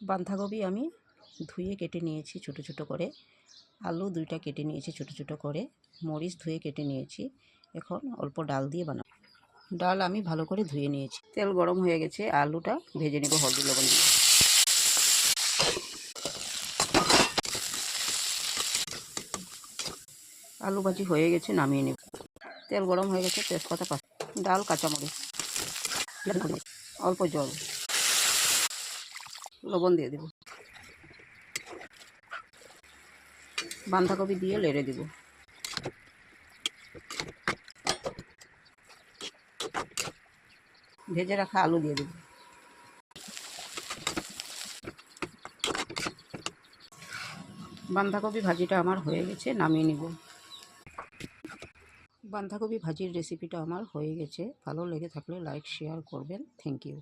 বাঁধাকপি আমি ধুয়ে কেটে নিয়েছি ছোট ছোট করে, আলু 2টা কেটে নিয়েছি ছোট ছোট করে, মরিচ ধুয়ে কেটে নিয়েছি। এখন অল্প ডাল দিয়ে বানাবো। ডাল আমি ভালো করে ধুয়ে নিয়েছি। তেল গরম হয়ে গেছে, আলুটা ভেজে নেব হলদি লবণ দিয়ে। আলু ভাজি হয়ে গেছে, নামিয়ে নেব। তেল গরম হয়ে গেছে, তেজপাতা ডাল কাঁচামরিচ, অল্প জল, লবণ দিয়ে দেব। বাঁধাকপি দিয়ে নেড়ে দেব। ভেজে রাখা আলু দিয়ে দেব। বাঁধাকপি ভাজিটা আমার হয়ে গেছে, নামিয়ে নেব। বাঁধাকপি ভাজির রেসিপিটা আমার হয়ে গেছে। ভালো লেগে থাকলে লাইক শেয়ার করবেন। Thank you.